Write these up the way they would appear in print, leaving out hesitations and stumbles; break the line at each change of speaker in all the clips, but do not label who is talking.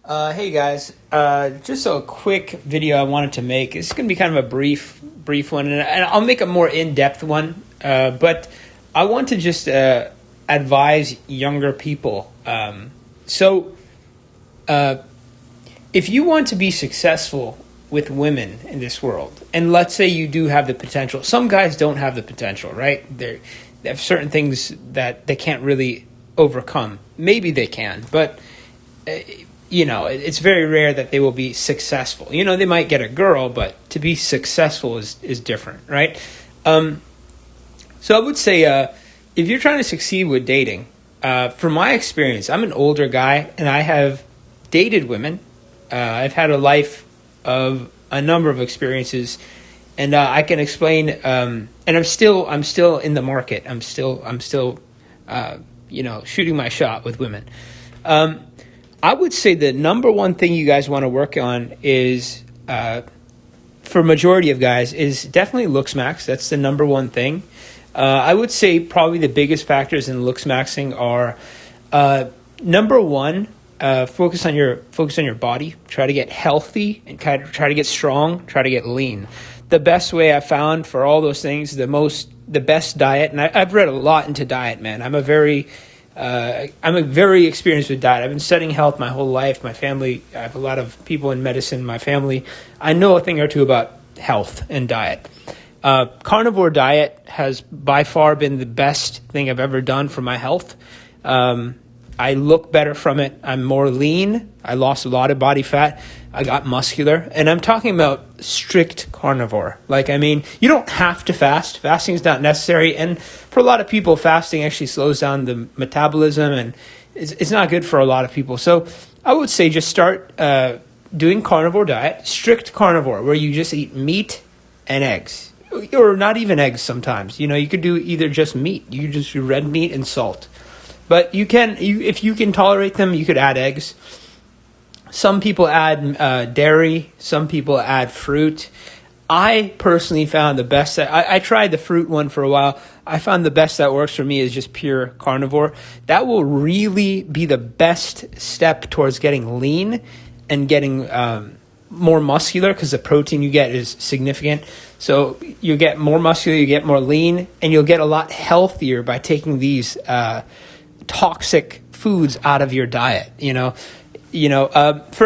Hey guys, just a quick video I wanted to make. It's going to be kind of a brief one, and I'll make a more in-depth one. But I want to just advise younger people. So, if you want to be successful with women in this world, and let's say you do have the potential, some guys don't have the potential, right? They have certain things that they can't really overcome. Maybe they can, but it's very rare that they will be successful. They might get a girl, but to be successful is different, right? So I would say if you're trying to succeed with dating, from my experience, I'm an older guy and I have dated women. I've had a life of a number of experiences, and I can explain. And I'm still in the market. I'm still shooting my shot with women. I would say the number one thing you guys want to work on is, for majority of guys, is definitely looks max. That's the number one thing. I would say probably the biggest factors in looks maxing are, number one, focus on your body. Try to get healthy and try to get strong. Try to get lean. The best way I found for all those things, the best diet, and I've read a lot into diet, man. I'm a very experienced with diet. I've been studying health my whole life. My family, I have a lot of people in medicine in my family. I know a thing or two about health and diet. Carnivore diet has by far been the best thing I've ever done for my health. I look better from it. I'm more lean. I lost a lot of body fat. I got muscular. And I'm talking about strict carnivore. You don't have to fast. Fasting is not necessary. And for a lot of people, fasting actually slows down the metabolism, and it's not good for a lot of people. So I would say just start doing carnivore diet, strict carnivore, where you just eat meat and eggs. Or not even eggs sometimes. You could do either just meat. You could just do red meat and salt. But if you can tolerate them, you could add eggs. Some people add dairy. Some people add fruit. I personally found the best. I tried the fruit one for a while. I found the best that works for me is just pure carnivore. That will really be the best step towards getting lean and getting more muscular, because the protein you get is significant. So you get more muscular, you get more lean, and you'll get a lot healthier by taking these toxic foods out of your diet. For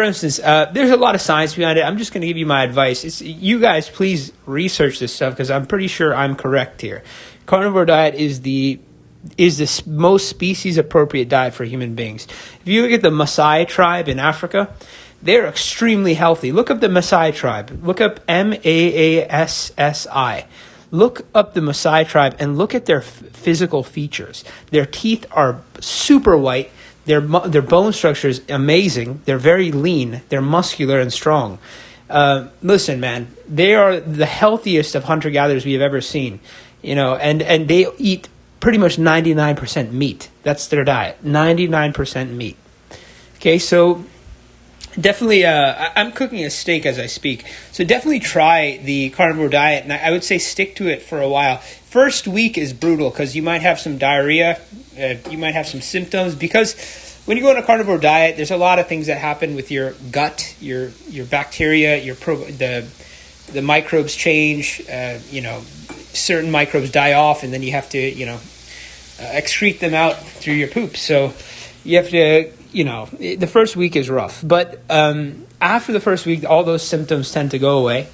instance, there's a lot of science behind it. I'm just going to give you my advice. You guys please research this stuff, because I'm pretty sure I'm correct here. Carnivore diet is the most species appropriate diet for human beings. If you look at the Maasai tribe in Africa, they're extremely healthy. Look up the Maasai tribe. Look up Maassi. Look up the Maasai tribe and look at their physical features. Their teeth are super white. Their bone structure is amazing. They're very lean. They're muscular and strong. Listen, man, they are the healthiest of hunter-gatherers we have ever seen. And they eat pretty much 99% meat. That's their diet, 99% meat. Okay, so definitely, I'm cooking a steak as I speak. So definitely try the carnivore diet, and I would say stick to it for a while. First week is brutal because you might have some diarrhea, you might have some symptoms, because when you go on a carnivore diet, there's a lot of things that happen with your gut, your bacteria, the microbes change. Certain microbes die off, and then you have to excrete them out through your poop. So you have to. The first week is rough, but after the first week, all those symptoms tend to go away,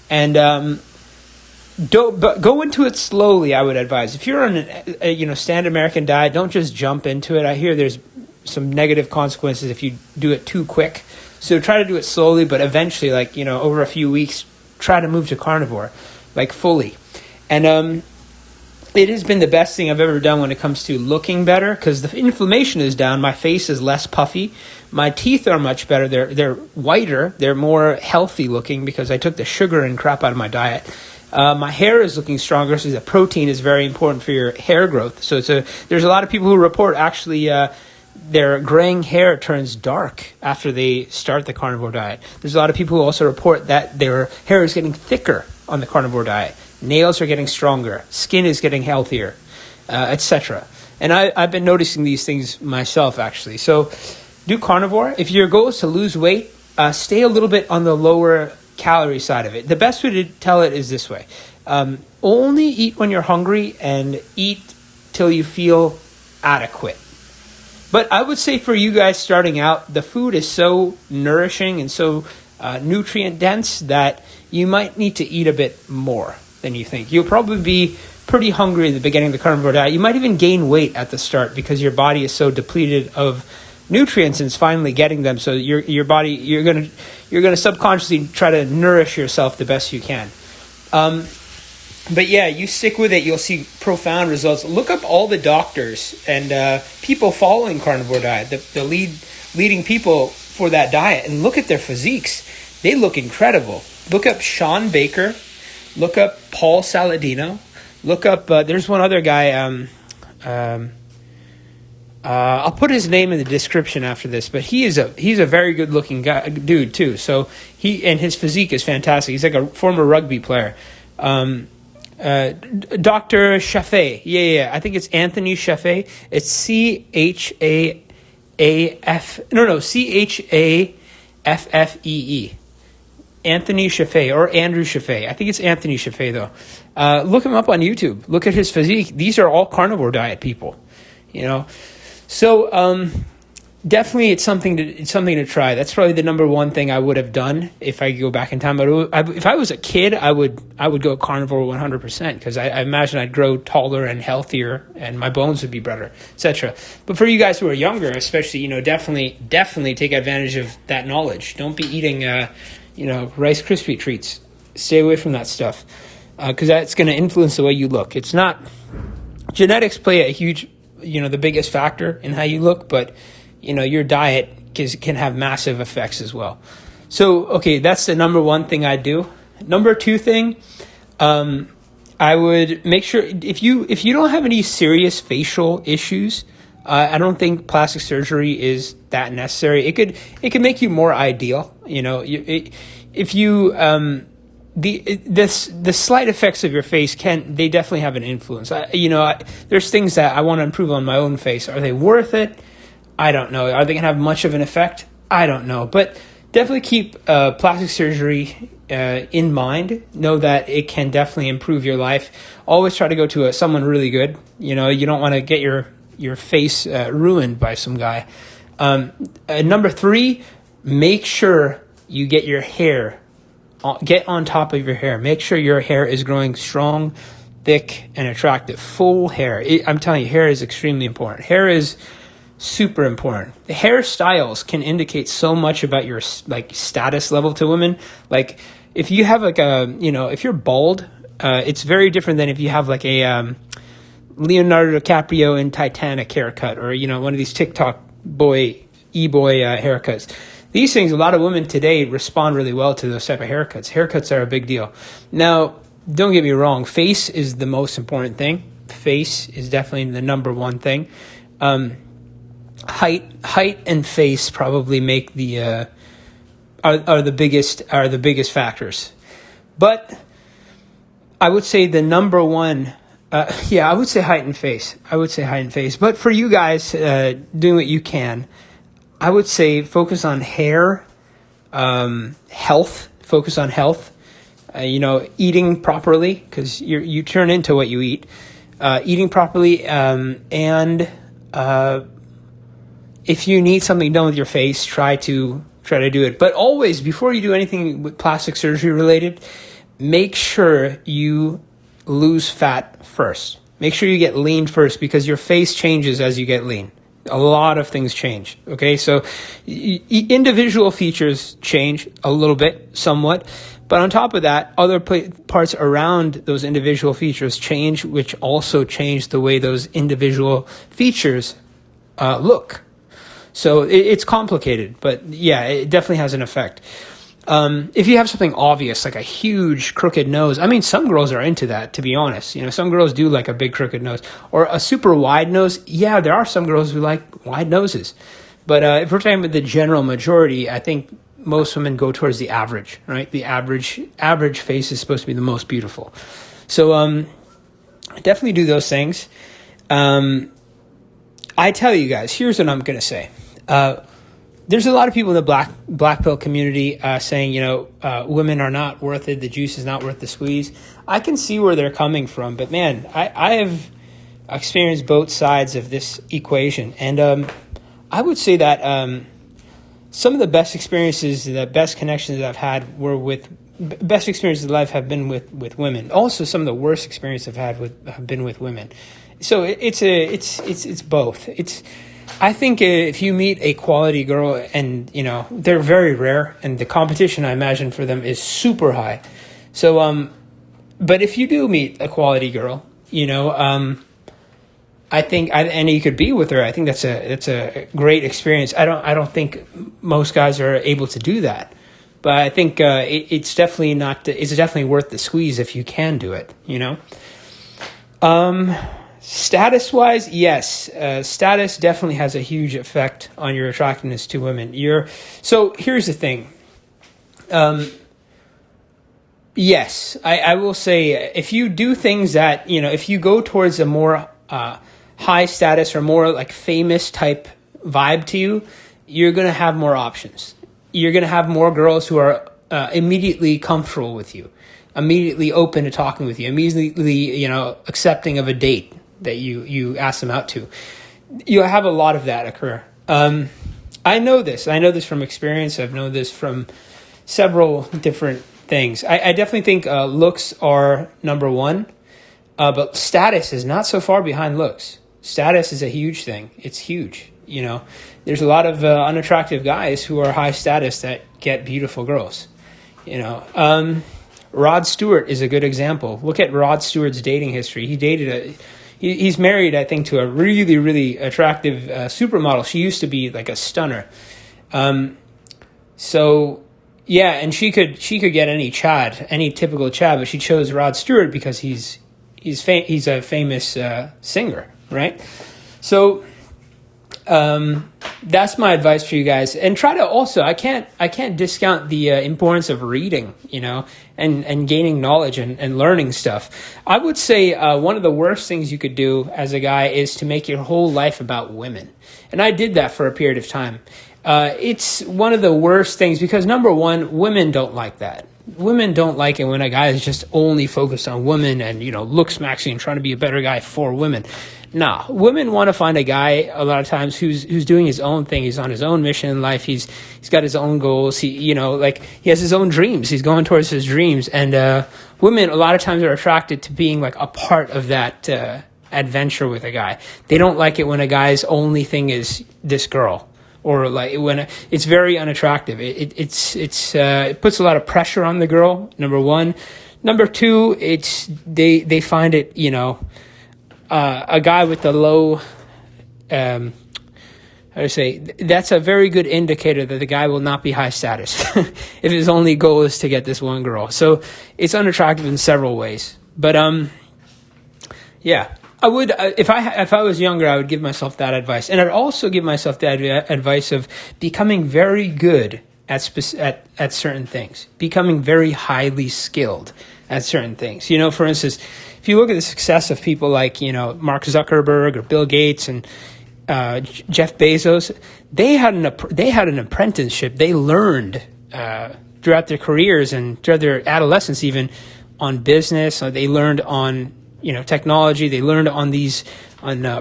and but go into it slowly. I would advise, if you're on a standard American diet, don't just jump into it. I hear there's some negative consequences if you do it too quick. So try to do it slowly, but eventually, over a few weeks, try to move to carnivore, fully, and it has been the best thing I've ever done when it comes to looking better, because the inflammation is down. My face is less puffy. My teeth are much better. They're whiter. They're more healthy looking because I took the sugar and crap out of my diet. My hair is looking stronger, so the protein is very important for your hair growth. So there's a lot of people who report actually their graying hair turns dark after they start the carnivore diet. There's a lot of people who also report that their hair is getting thicker on the carnivore diet. Nails are getting stronger. Skin is getting healthier, etc. And I've been noticing these things myself, actually. So do carnivore. If your goal is to lose weight, stay a little bit on the lower calorie side of it. The best way to tell it is this way. Only eat when you're hungry and eat till you feel adequate. But I would say for you guys starting out, the food is so nourishing and so nutrient dense that you might need to eat a bit more than you think. You'll probably be pretty hungry at the beginning of the carnivore diet. You might even gain weight at the start because your body is so depleted of nutrients and it's finally getting them. So your body, you're gonna subconsciously try to nourish yourself the best you can. But yeah, you stick with it, you'll see profound results. Look up all the doctors and people following carnivore diet, the leading people for that diet, and look at their physiques. They look incredible. Look up Sean Baker. Look up Paul Saladino. Look up, there's one other guy, I'll put his name in the description after this, but he's a very good looking dude too. So his physique is fantastic. He's like a former rugby player. Dr. Chaffee. Yeah. I think it's Anthony Chaffee. It's Chaffee. Anthony Chaffee or Andrew Chaffee. I think it's Anthony Chaffee though. Look him up on YouTube. Look at his physique. These are all carnivore diet people, you know. So definitely it's something to try. That's probably the number one thing I would have done if I could go back in time. But if I was a kid, I would go carnivore 100% because I imagine I'd grow taller and healthier and my bones would be better, etc. But for you guys who are younger, especially, you know, definitely take advantage of that knowledge. Don't be eating Rice Krispie treats. Stay away from that stuff because that's going to influence the way you look. It's not genetics play a huge, the biggest factor in how you look, but your diet can have massive effects as well. So, okay, that's the number one thing I do. Number two thing, I would make sure if you don't have any serious facial issues, I don't think plastic surgery is that necessary. It could make you more ideal. If you the slight effects of your face they definitely have an influence. There's things that I want to improve on my own face. Are they worth it? I don't know. Are they gonna have much of an effect? I don't know. But definitely keep plastic surgery in mind. Know that it can definitely improve your life. Always try to go to someone really good. You don't want to get your face ruined by some guy. Number three, make sure you get your hair, get on top of your hair. Make sure your hair is growing strong, thick, and attractive. Full hair. I'm telling you, hair is extremely important. Hair is super important. The hairstyles can indicate so much about your status level to women. Like if you have if you're bald, it's very different than if you have a Leonardo DiCaprio in Titanic haircut or one of these TikTok boy haircuts. These things, a lot of women today respond really well to those type of haircuts. Haircuts are a big deal. Now, don't get me wrong. Face is the most important thing. Face is definitely the number one thing. Height and face probably make are the biggest factors. But I would say the number one. I would say height and face. But for you guys doing what you can, I would say focus on hair, health. Focus on health. Eating properly because you turn into what you eat. Eating properly, and if you need something done with your face, try to do it. But always, before you do anything with plastic surgery related, make sure you lose fat first. Make sure you get lean first because your face changes as you get lean. A lot of things change. Okay, so individual features change a little bit, somewhat. But on top of that, other parts around those individual features change, which also change the way those individual features look. So it's complicated, but yeah, it definitely has an effect. If you have something obvious, like a huge crooked nose, I mean, some girls are into that, to be honest. Some girls do like a big crooked nose. Or a super wide nose. Yeah, there are some girls who like wide noses. But if we're talking about the general majority, I think most women go towards the average, right? The average face is supposed to be the most beautiful. So definitely do those things. I tell you guys, here's what I'm going to say. there's a lot of people in the black pill community saying, women are not worth it. The juice is not worth the squeeze. I can see where they're coming from, but man, I have experienced both sides of this equation, and I would say that some of the best experiences, the best connections that I've had were with best experiences of life have been with women. Also, some of the worst experiences I've had have been with women. So it's both. I think if you meet a quality girl, and they're very rare, and the competition I imagine for them is super high. So but if you do meet a quality girl, I think, and you could be with her, I think that's a great experience. I don't think most guys are able to do that, but I think it's definitely worth the squeeze if you can do it. Status wise, yes, status definitely has a huge effect on your attractiveness to women. So here's the thing. Yes, I will say, if you do things that if you go towards a more high status or more like famous type vibe to you, you're going to have more options. You're going to have more girls who are immediately comfortable with you, immediately open to talking with you, immediately, accepting of a date that you ask them out to. You'll have a lot of that occur. I know this from experience. I've known this from several different things. I definitely think looks are number one, but status is not so far behind looks. Status is a huge thing. It's huge. There's a lot of unattractive guys who are high status that get beautiful girls. Rod Stewart is a good example. Look at Rod Stewart's dating history. He's married, I think, to a really, really attractive supermodel. She used to be like a stunner. So yeah, and she could get any typical Chad, but she chose Rod Stewart because he's a famous singer, right? So that's my advice for you guys. And try to also, I can't discount the importance of reading, and gaining knowledge and learning stuff. I would say one of the worst things you could do as a guy is to make your whole life about women. And I did that for a period of time. It's one of the worst things because, number one, women don't like that. Women don't like it when a guy is just only focused on women and, looks maxing and trying to be a better guy for women. Nah, women want to find a guy a lot of times who's doing his own thing. He's on his own mission in life. He's got his own goals. He has his own dreams. He's going towards his dreams. And women a lot of times are attracted to being like a part of that adventure with a guy. They don't like it when a guy's only thing is this girl. Or like when it's very unattractive. It puts a lot of pressure on the girl. Number one. Number two, they find it, a guy with a low, that's a very good indicator that the guy will not be high status if his only goal is to get this one girl. So it's unattractive in several ways. But yeah. I would, if I was younger, I would give myself that advice, and I'd also give myself that advice of becoming very good at certain things, becoming very highly skilled at certain things. For instance, if you look at the success of people like Mark Zuckerberg or Bill Gates and Jeff Bezos, they had an apprenticeship. They learned throughout their careers and throughout their adolescence, even on business. They learned on technology. They learned on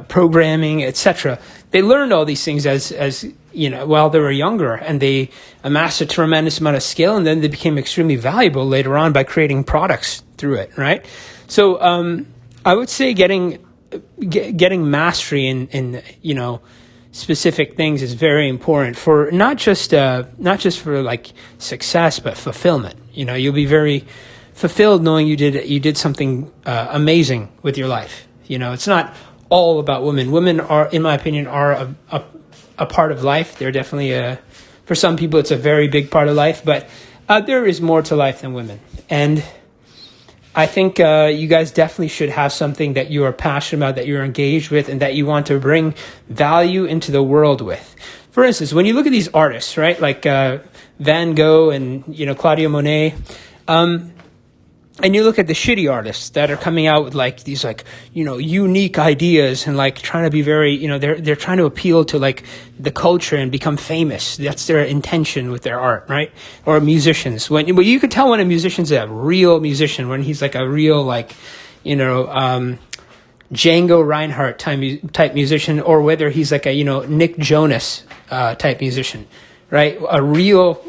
programming, etc. They learned all these things as while they were younger, and they amassed a tremendous amount of skill, and then they became extremely valuable later on by creating products through it, right? So I would say getting mastery in specific things is very important for not just for like success, but fulfillment. You'll be very fulfilled knowing you did something amazing with your life. It's not all about women. Women are, in my opinion, are a part of life. They're definitely for some people it's a very big part of life, but there is more to life than women. And I think you guys definitely should have something that you are passionate about, that you're engaged with, and that you want to bring value into the world with. For instance, when you look at these artists, right, like Van Gogh and Claudio Monet, And you look at the shitty artists that are coming out with like these like, unique ideas and like trying to be very, they're trying to appeal to like the culture and become famous. That's their intention with their art, right? Or musicians. Well, you could tell when a musician's a real musician, when he's like a real like, Django Reinhardt type musician, or whether he's like a, Nick Jonas type musician, right? A real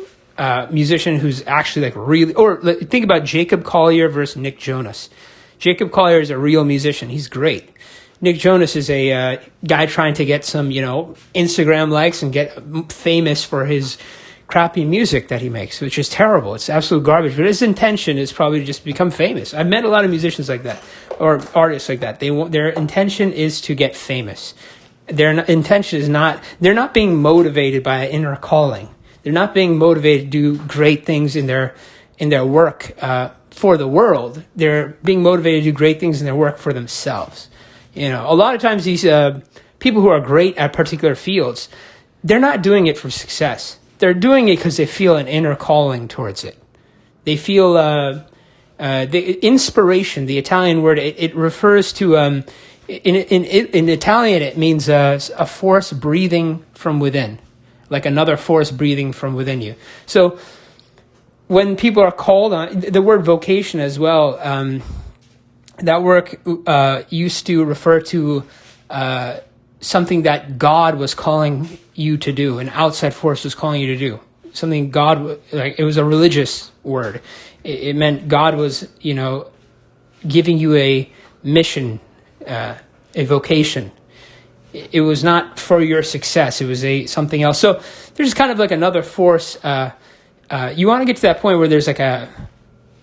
musician who's actually like really, or think about Jacob Collier versus Nick Jonas. Jacob Collier is a real musician. He's great. Nick Jonas is a guy trying to get some, Instagram likes and get famous for his crappy music that he makes, which is terrible. It's absolute garbage. But his intention is probably to just become famous. I've met a lot of musicians like that, or artists like that. Their intention is to get famous. Their intention is not, they're not being motivated by an inner calling. They're not being motivated to do great things in their work for the world. They're being motivated to do great things in their work for themselves. A lot of times these people who are great at particular fields, they're not doing it for success. They're doing it because they feel an inner calling towards it. They feel the inspiration. The Italian word, it refers to in Italian it means a force breathing from within, like another force breathing from within you. So when people are called on, the word vocation as well, that work used to refer to something that God was calling you to do, an outside force was calling you to do. Something God, like it was a religious word. It meant God was, giving you a mission, a vocation. It was not for your success. It was something else. So there's kind of like another force. You want to get to that point where there's like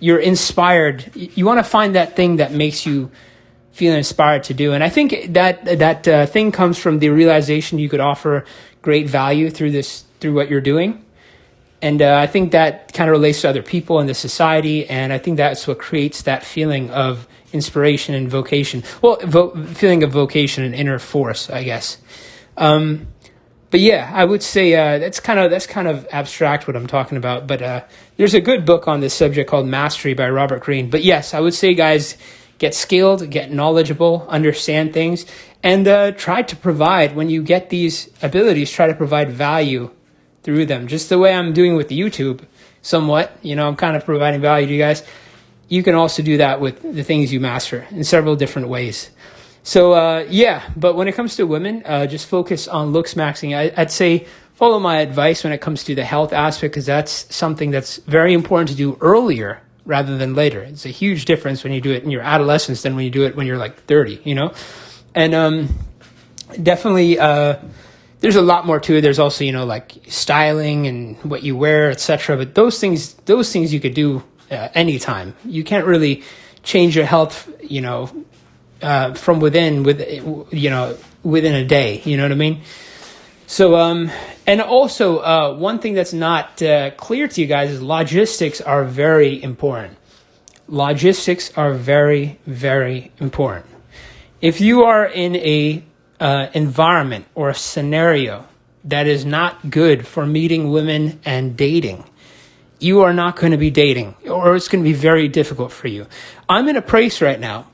you're inspired. You want to find that thing that makes you feel inspired to do. And I think that thing comes from the realization you could offer great value through what you're doing. And I think that kind of relates to other people in the society. And I think that's what creates that feeling of inspiration and vocation. Well, feeling of vocation and inner force, I guess. But yeah, I would say that's kind of abstract what I'm talking about. But there's a good book on this subject called Mastery by Robert Greene. But yes, I would say, guys, get skilled, get knowledgeable, understand things, and try to provide, when you get these abilities, try to provide value through them. Just the way I'm doing with YouTube, somewhat. I'm kind of providing value to you guys. You can also do that with the things you master in several different ways. So, yeah, but when it comes to women, just focus on looks maxing. I'd say follow my advice when it comes to the health aspect, because that's something that's very important to do earlier rather than later. It's a huge difference when you do it in your adolescence than when you do it when you're like 30, And definitely there's a lot more to it. There's also, like styling and what you wear, etc. But those things you could do anytime. You can't really change your health, from within within a day. You know what I mean? So, and also one thing that's not clear to you guys is logistics are very important. Logistics are very, very important. If you are in a environment or a scenario that is not good for meeting women and dating, you are not going to be dating, or it's going to be very difficult for you. I'm in a place right now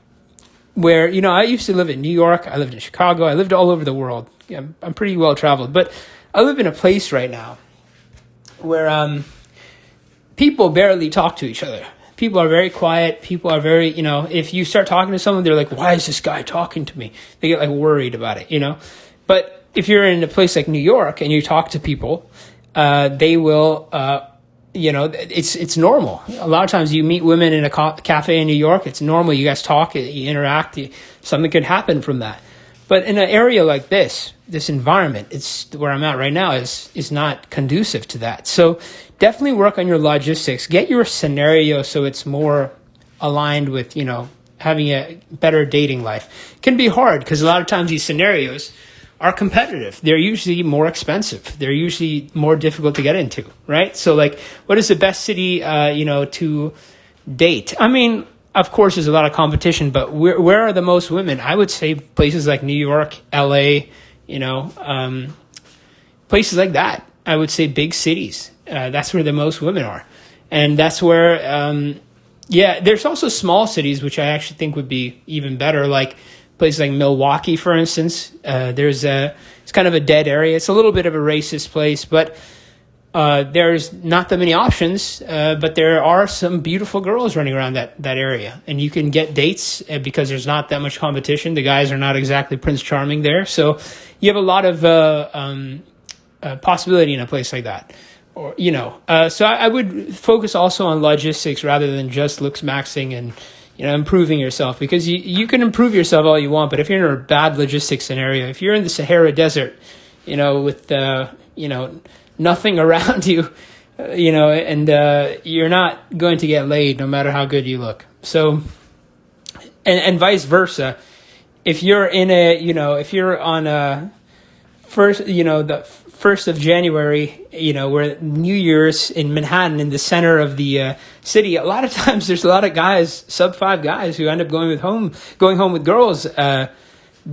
where, I used to live in New York, I lived in Chicago, I lived all over the world. I'm pretty well traveled, but I live in a place right now where people barely talk to each other. People are very quiet. People are very, if you start talking to someone, they're like, why is this guy talking to me? They get like worried about it, But if you're in a place like New York and you talk to people, they will, it's normal. A lot of times you meet women in a cafe in New York, it's normal. You guys talk, you interact, something could happen from that. But in an area like this environment, it's where I'm at right now is not conducive to that. So definitely work on your logistics. Get your scenario so it's more aligned with, having a better dating life. It can be hard because a lot of times these scenarios are competitive. They're usually more expensive. They're usually more difficult to get into, right? So like, what is the best city, to date? I mean, of course, there's a lot of competition, but where are the most women? I would say places like New York, LA, places like that. I would say big cities. That's where the most women are. And that's where, Yeah, there's also small cities which I actually think would be even better, like places like Milwaukee, for instance. It's kind of a dead area. It's a little bit of a racist place, but there's not that many options. But there are some beautiful girls running around that area, and you can get dates because there's not that much competition. The guys are not exactly Prince Charming there, so you have a lot of possibility in a place like that. Or so I would focus also on logistics rather than just looks maxing and improving yourself, because you can improve yourself all you want, but if you're in a bad logistics scenario, if you're in the Sahara Desert, with nothing around you, and you're not going to get laid no matter how good you look. So and vice versa, if you're if you're on a first, the 1st of January, where New Year's in Manhattan, in the center of the city, a lot of times there's a lot of guys, sub 5 guys, who end up going home with girls that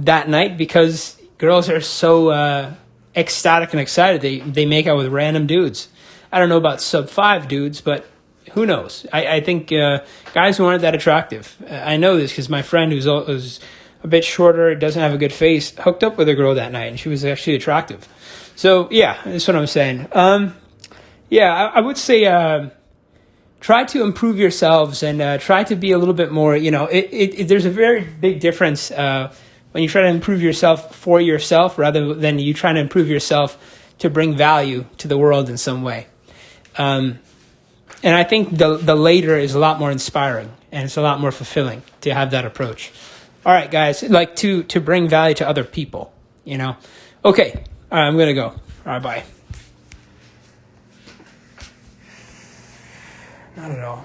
night, because girls are so ecstatic and excited. They make out with random dudes. I don't know about sub 5 dudes, but who knows? I think guys who aren't that attractive. I know this because my friend who's a bit shorter, doesn't have a good face, hooked up with a girl that night, and she was actually attractive. So yeah, that's what I'm saying. I would say try to improve yourselves and try to be a little bit more. There's a very big difference when you try to improve yourself for yourself rather than you trying to improve yourself to bring value to the world in some way. And I think the later is a lot more inspiring, and it's a lot more fulfilling to have that approach. All right, guys, like to bring value to other people. Okay. All right, I'm going to go. All right, bye. Not at all.